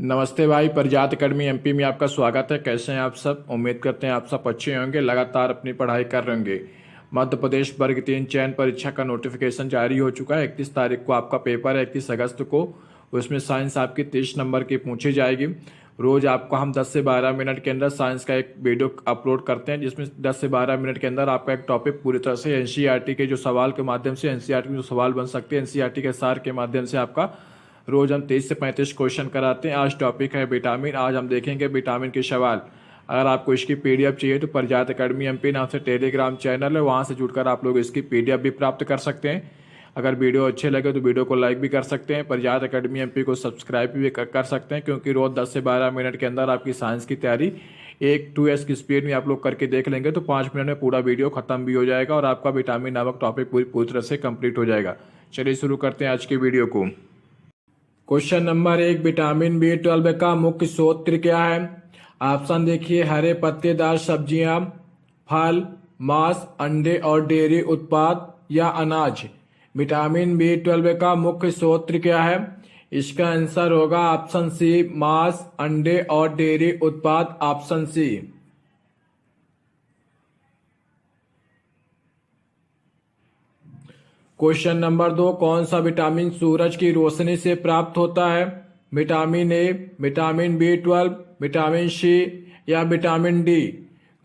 नमस्ते भाई, प्रजात academy MP में आपका स्वागत है। कैसे हैं आप सब? उम्मीद करते हैं आप सब अच्छे होंगे, लगातार अपनी पढ़ाई कर रहे होंगे। मध्य प्रदेश वर्ग 3 चयन परीक्षा का नोटिफिकेशन जारी हो चुका है। 31 तारीख को आपका पेपर है, 31 अगस्त को। उसमें साइंस आपकी 30 नंबर की पूछी जाएगी। रोज़ आपको हम 10 से 12 मिनट के अंदर साइंस का एक वीडियो अपलोड करते हैं, जिसमें 10 से 12 मिनट के अंदर आपका एक टॉपिक पूरी तरह से एनसीईआरटी के जो सवाल के माध्यम से एनसीईआरटी के जो सवाल बन सकते हैं, एनसीईआरटी के सार के माध्यम से आपका रोज हम 30 से 35 क्वेश्चन कराते हैं। आज टॉपिक है विटामिन। आज हम देखेंगे विटामिन के सवाल। अगर आपको इसकी पीडीएफ चाहिए तो प्रजात अकेडमी एमपी नाम से टेलीग्राम चैनल है, वहां से जुड़कर आप लोग इसकी पीडीएफ भी प्राप्त कर सकते हैं। अगर वीडियो अच्छे लगे तो वीडियो को लाइक भी कर सकते हैं। प्रजात अकेडमी एमपी को सब्सक्राइब भी कर सकते हैं, क्योंकि रोज 10 से 12 मिनट के अंदर आपकी साइंस की तैयारी 1-2s की स्पीड में आप लोग करके देख लेंगे तो 5 मिनट में पूरा वीडियो खत्म भी हो जाएगा और आपका विटामिन नामक टॉपिक पूरी तरह से कंप्लीट हो जाएगा। चलिए शुरू करते हैं आज की वीडियो को। क्वेश्चन नंबर 1, विटामिन B12 का मुख्य स्रोत क्या है? ऑप्शन देखिए, हरे पत्तेदार सब्जियां, फल, मांस, अंडे और डेयरी उत्पाद या अनाज। विटामिन B12 का मुख्य स्रोत क्या है? इसका आंसर होगा ऑप्शन सी, मांस, अंडे और डेयरी उत्पाद, ऑप्शन सी। क्वेश्चन नंबर 2, कौन सा विटामिन सूरज की रोशनी से प्राप्त होता है? Vitamin A, vitamin B12, vitamin C या विटामिन डी।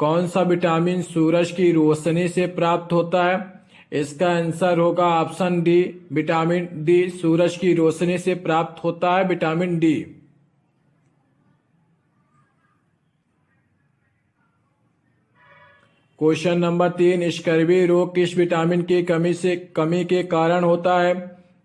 कौन सा विटामिन सूरज की रोशनी से प्राप्त होता है? इसका आंसर होगा ऑप्शन डी, विटामिन डी। सूरज की रोशनी से प्राप्त होता है vitamin D. Question number 3, scurvy रोग किस विटामिन की कमी के कारण होता है?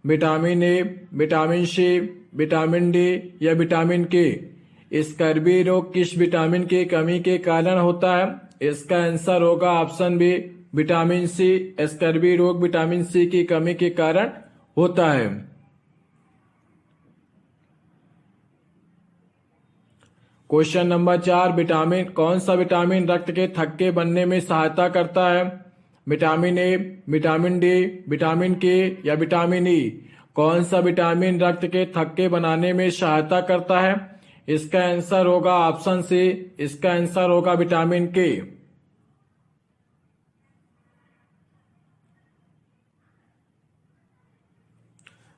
Vitamin A, vitamin C, vitamin D या विटामिन के। स्कर्वी रोग किस विटामिन की कमी के कारण होता है? इसका आंसर होगा option B, vitamin C. Scurvy रोग विटामिन सी की कमी के कारण होता है। क्वेश्चन नंबर 4, कौन सा विटामिन रक्त के थक्के बनने में सहायता करता है? Vitamin A, vitamin D, vitamin के या विटामिन ई। कौन सा विटामिन रक्त के थक्के बनाने में सहायता करता है? इसका आंसर होगा ऑप्शन सी। इसका आंसर होगा विटामिन के।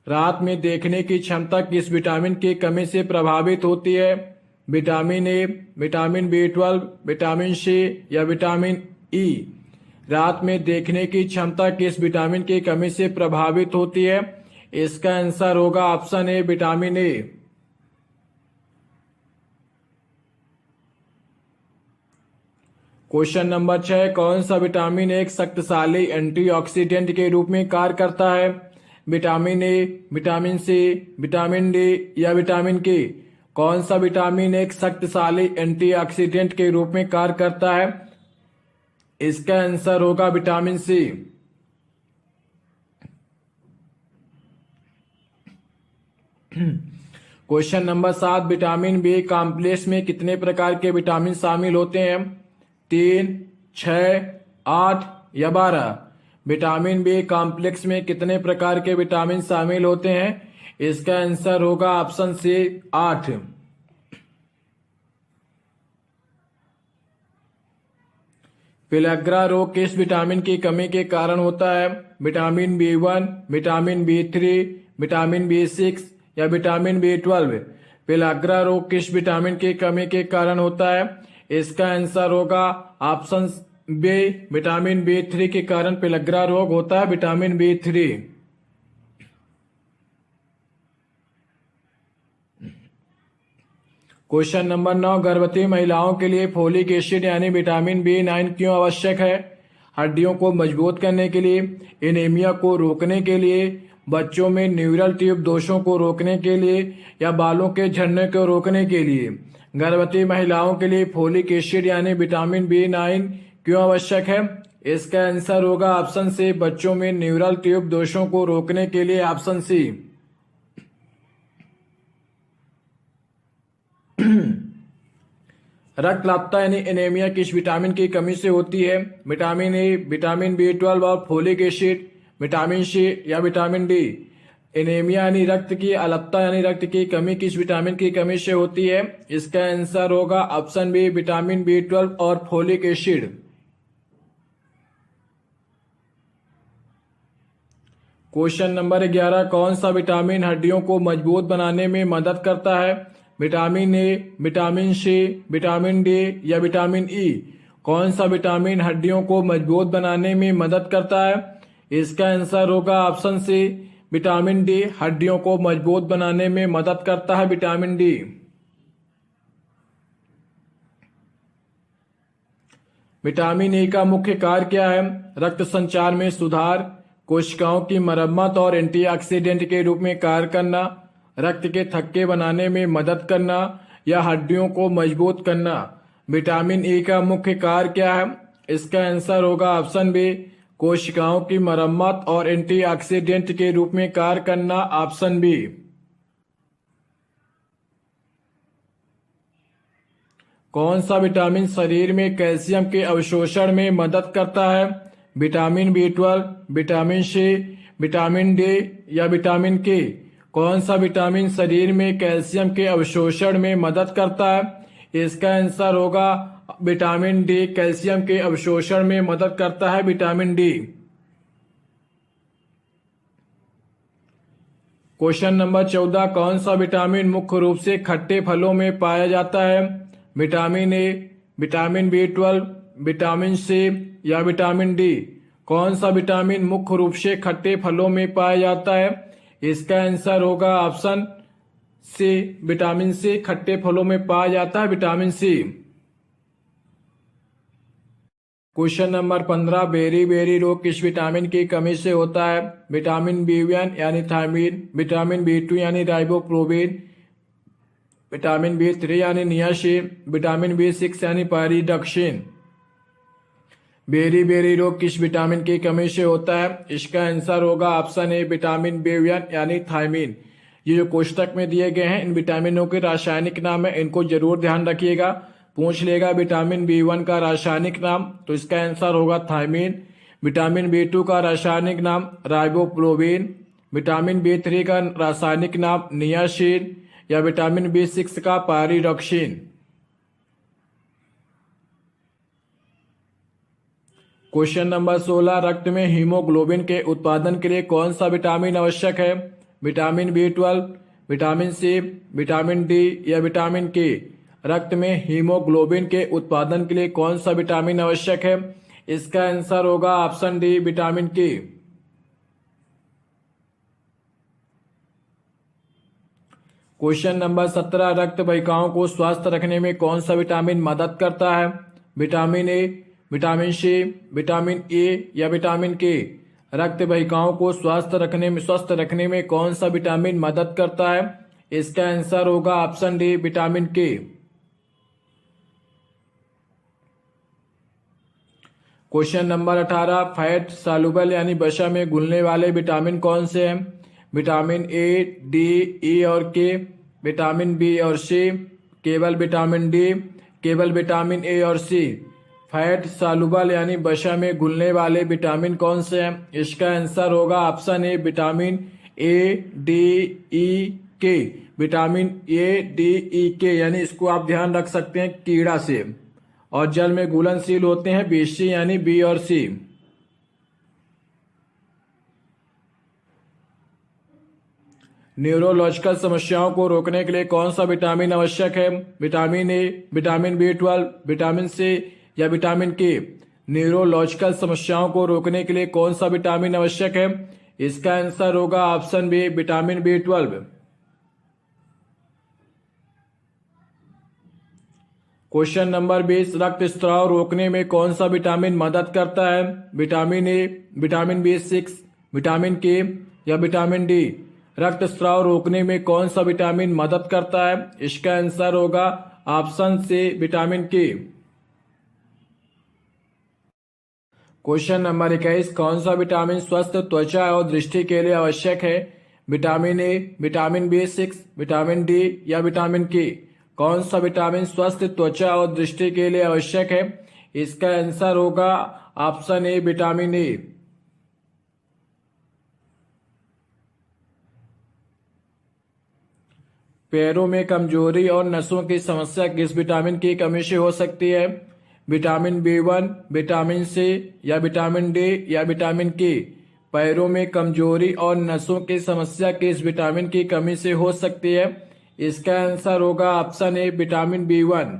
रात में देखने की क्षमता किस विटामिन की कमी से प्रभावित होती है? Vitamin A, vitamin B12, vitamin C या विटामिन ई। रात में देखने की क्षमता किस विटामिन की कमी से प्रभावित होती है? इसका आंसर होगा option A, vitamin A. Question number 6, कौन सा विटामिन एक शक्तिशाली एंटीऑक्सीडेंट के रूप में कार्य करता है? Vitamin A, vitamin C, vitamin D या विटामिन के। कौन सा विटामिन एक शक्तिशाली एंटीऑक्सीडेंट के रूप में कार्य करता है? इसका आंसर होगा vitamin C. Question number 7, vitamin B complex में कितने प्रकार के विटामिन शामिल होते हैं? 3, 6, 8 या 12। विटामिन बी कॉम्प्लेक्स में कितने प्रकार के विटामिन शामिल होते हैं? इसका आंसर होगा ऑप्शन सी, 8। पेलाग्रा रोग किस विटामिन की कमी के कारण होता है? Vitamin B1, vitamin B3, vitamin B6 या विटामिन B12। पेलाग्रा रोग किस विटामिन की कमी के कारण होता है? इसका आंसर होगा ऑप्शन बी, विटामिन B3 के कारण पेलाग्रा रोग होता है, विटामिन B3। क्वेश्चन नंबर 9, गर्भवती महिलाओं के लिए फोलिक एसिड यानी विटामिन B9 क्यों आवश्यक है? हड्डियों को मजबूत करने के लिए, एनीमिया को रोकने के लिए, बच्चों में न्यूरल ट्यूब दोषों को रोकने के लिए या बालों के झड़ने को रोकने के लिए। गर्भवती महिलाओं के लिए फोलिक एसिड यानी विटामिन B9 क्यों आवश्यक है? इसका आंसर होगा ऑप्शन सी, बच्चों में न्यूरल ट्यूब दोषों को रोकने के लिए, ऑप्शन सी। रक्तलापता यानी एनीमिया किस विटामिन की कमी से होती है? विटामिन ए, विटामिन B12 और फोलिक एसिड, विटामिन सी या विटामिन डी। एनीमिया यानी रक्त की अल्पता यानी रक्त की कमी किस विटामिन की कमी से होती है? इसका आंसर होगा ऑप्शन बी विटामिन B12 और फोलिक एसिड। क्वेश्चन नंबर 11, कौन सा विटामिन हड्डियों को मजबूत बनाने में मदद करता है? Vitamin A, vitamin C, vitamin D या विटामिन ई? कौन सा विटामिन हड्डियों को मजबूत बनाने में मदद करता है? इसका आंसर होगा ऑप्शन सी विटामिन डी। हड्डियों को मजबूत बनाने में मदद करता है विटामिन डी। विटामिन ए का मुख्य कार्य क्या है? रक्त संचार में सुधार, कोशिकाओं की मरम्मत और एंटीऑक्सीडेंट के रूप में कार्य करना, रक्त के थक्के बनाने में मदद करना या हड्डियों को मजबूत करना। विटामिन ए का मुख्य कार्य क्या है? इसका आंसर होगा ऑप्शन बी कोशिकाओं की मरम्मत और एंटीऑक्सीडेंट के रूप में कार्य करना, ऑप्शन बी। कौन सा विटामिन शरीर में कैल्शियम के अवशोषण में मदद करता है? Vitamin B12, vitamin C, vitamin D या विटामिन के? कौन सा विटामिन शरीर में कैल्शियम के अवशोषण में मदद करता है? इसका आंसर होगा विटामिन डी। कैल्शियम के अवशोषण में मदद करता है विटामिन डी। क्वेश्चन नंबर 14, कौन सा विटामिन मुख्य रूप से खट्टे फलों में पाया जाता है? Vitamin A, vitamin B12, vitamin C या विटामिन डी? कौन सा विटामिन मुख्य रूप से खट्टे फलों में पाया जाता है? इसका आंसर होगा ऑप्शन सी विटामिन सी। खट्टे फलों में पाया जाता है vitamin C. Question number 15, beriberi रोग किस विटामिन की कमी से होता है? विटामिन B1 यानी थायमीन, विटामिन B2 यानी राइबोफ्लोविन, विटामिन B3 यानी नियासिन, विटामिन B6 यानी पायरिडॉक्सिन। बेरी बेरी रोग किस विटामिन की कमी से होता है? इसका आंसर होगा ऑप्शन ए विटामिन B1 यानी थायमीन। ये जो कोष्टक में दिए गए हैं इन विटामिनों के रासायनिक नाम है, इनको जरूर ध्यान रखिएगा। पूछ लेगा विटामिन B1 का रासायनिक नाम, तो इसका आंसर होगा थायमीन। विटामिन B2 का रासायनिक नाम राइबोफ्लोविन, विटामिन B3 का रासायनिक नाम नियासिन या विटामिन B6 का पायरिडॉक्सिन। क्वेश्चन नंबर 16, रक्त में हीमोग्लोबिन के उत्पादन के लिए कौन सा विटामिन आवश्यक है? Vitamin B12, vitamin C, vitamin D या विटामिन के? रक्त में हीमोग्लोबिन के उत्पादन के लिए कौन सा विटामिन आवश्यक है? इसका आंसर होगा ऑप्शन डी विटामिन के। क्वेश्चन नंबर 17, रक्त वाहिकाओं को स्वस्थ रखने में कौन सा विटामिन मदद करता है? Vitamin A, vitamin C, vitamin A या विटामिन के? रक्त वाहिकाओं को स्वस्थ रखने में कौन सा विटामिन मदद करता है? इसका आंसर होगा ऑप्शन डी विटामिन के। क्वेश्चन नंबर 18, फैट सॉल्युबल यानी वसा में घुलने वाले विटामिन कौन से हैं? विटामिन ए, डी, ई और के, विटामिन बी और सी, केवल विटामिन डी, केवल विटामिन ए और सी? फैट सॉल्युबल यानी वसा में घुलने वाले विटामिन कौन से हैं? इसका आंसर होगा option A vitamin A, D, E, K. Vitamin A, D, E, के यानी इसको आप ध्यान रख सकते हैं कीड़ा से, और जल में घुलनशील होते हैं BC यानी बी और सी। न्यूरोलॉजिकल समस्याओं को रोकने के लिए कौन सा विटामिन आवश्यक है? Vitamin A, vitamin B12, vitamin C या विटामिन के? न्यूरोलॉजिकल समस्याओं को रोकने के लिए कौन सा विटामिन आवश्यक है? इसका आंसर होगा option B vitamin B12। Question number 20, रक्तस्राव रोकने में कौन सा विटामिन मदद करता है? Vitamin A, vitamin B6, vitamin के या विटामिन डी? रक्तस्राव रोकने में कौन सा विटामिन मदद करता है? इसका आंसर होगा ऑप्शन सी विटामिन के। क्वेश्चन नंबर 21, कौन सा विटामिन स्वस्थ त्वचा और दृष्टि के लिए आवश्यक है? Vitamin A, vitamin B6, vitamin D या विटामिन के? कौन सा विटामिन स्वस्थ त्वचा और दृष्टि के लिए आवश्यक है? इसका आंसर होगा ऑप्शन ए विटामिन ए। पैरों में कमजोरी और नसों की समस्या किस विटामिन की कमी से हो सकती है? विटामिन B1, विटामिन सी या विटामिन डी या विटामिन के? पैरों में कमजोरी और नसों की समस्या किस विटामिन की कमी से हो सकती है? इसका आंसर होगा option A vitamin B1।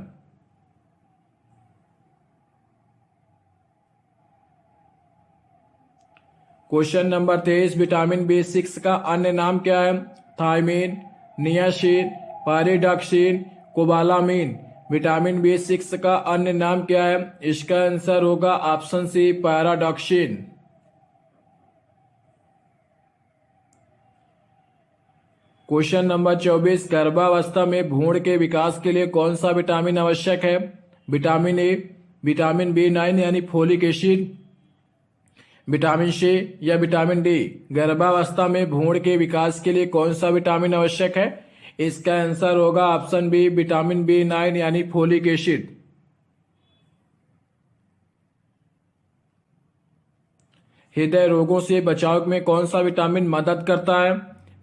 Question number 23, vitamin B6 का अन्य नाम क्या है? Thiamine, niacin, pyridoxine, cobalamin. Vitamin B6 का अन्य नाम क्या है? इसका आंसर होगा option C pyridoxine. Question number 24, गर्भावस्था में भ्रूण के विकास के लिए कौन सा विटामिन आवश्यक है? विटामिन ए, विटामिन B9 यानी फोलिक एसिड, विटामिन सी या विटामिन डी? गर्भावस्था में भ्रूण के विकास के लिए कौन सा विटामिन आवश्यक है? इसका आंसर होगा ऑप्शन बी विटामिन B9 यानी फोलिक एसिड। हृदय रोगों से बचाव में कौन सा विटामिन मदद करता है?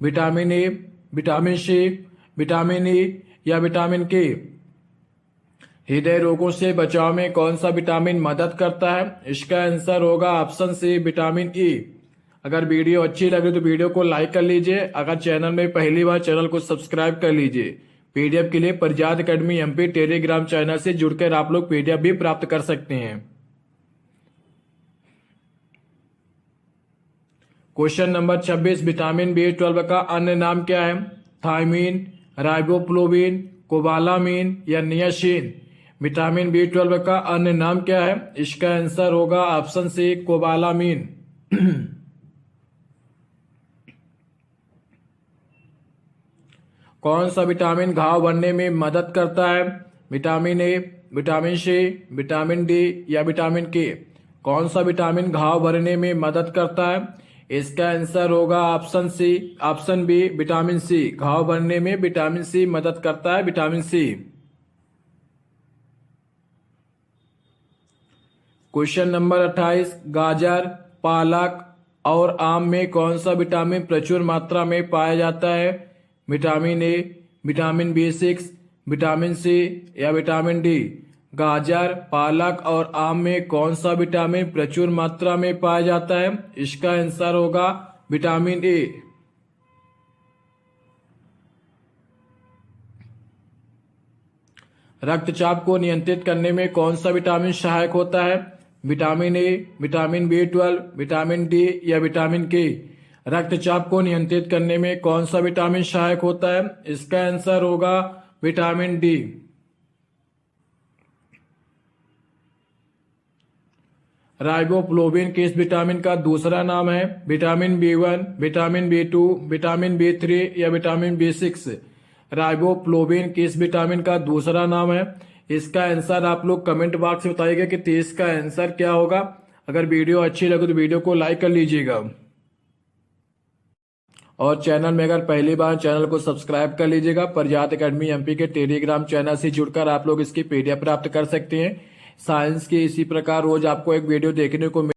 Vitamin A, vitamin C, vitamin E या विटामिन के? हृदय रोगों से बचाव में कौन सा विटामिन मदद करता है? इसका आंसर होगा ऑप्शन सी विटामिन ई। अगर वीडियो अच्छी लगे तो वीडियो को लाइक कर लीजिए। अगर चैनल में पहली बार चैनल को सब्सक्राइब कर लीजिए। पीडीएफ के लिए प्रजात एकेडमी एमपी टेलीग्राम चैनल से जुड़कर आप लोग पीडीएफ भी प्राप्त कर सकते हैं। क्वेश्चन नंबर 26, विटामिन B12 का अन्य नाम क्या है? थायमीन, राइबोफ्लोविन, कोबालामीन या नियासिन? विटामिन B12 का अन्य नाम क्या है? इसका आंसर होगा ऑप्शन सी कोबालामीन। कौन सा विटामिन घाव भरने में मदद करता है? Vitamin A, vitamin C, vitamin D या विटामिन के? कौन सा विटामिन घाव भरने में मदद करता है? इसका आंसर होगा option C, option B vitamin C. घाव भरने में विटामिन सी मदद करता है, विटामिन सी। क्वेश्चन नंबर 28, गाजर, पालक और आम में कौन सा विटामिन प्रचुर मात्रा में पाया जाता है? Vitamin A, vitamin B6, vitamin C या विटामिन डी? गाजर, पालक और आम में कौन सा विटामिन प्रचुर मात्रा में पाया जाता है? इसका आंसर होगा विटामिन ए। रक्तचाप को नियंत्रित करने में कौन सा विटामिन सहायक होता है? Vitamin A, vitamin B12, vitamin D या विटामिन के? रक्तचाप को नियंत्रित करने में कौन सा विटामिन सहायक होता है? इसका आंसर होगा विटामिन डी। राइबोफ्लोविन किस विटामिन का दूसरा नाम है? Vitamin B1, vitamin B2, vitamin B3 या विटामिन B6? राइबोफ्लोविन किस विटामिन का दूसरा नाम है? इसका आंसर आप लोग कमेंट बॉक्स में बताइएगा कि 23 का आंसर क्या होगा। अगर वीडियो अच्छी लगे तो वीडियो को लाइक कर लीजिएगा और चैनल में अगर पहली बार चैनल को सब्सक्राइब कर लीजिएगा। प्रजात एकेडमी एमपी के टेलीग्राम चैनल से जुड़कर आप लोग इसकी पीडीएफ प्राप्त कर सकते हैं। साइंस की इसी प्रकार रोज आपको एक वीडियो देखने को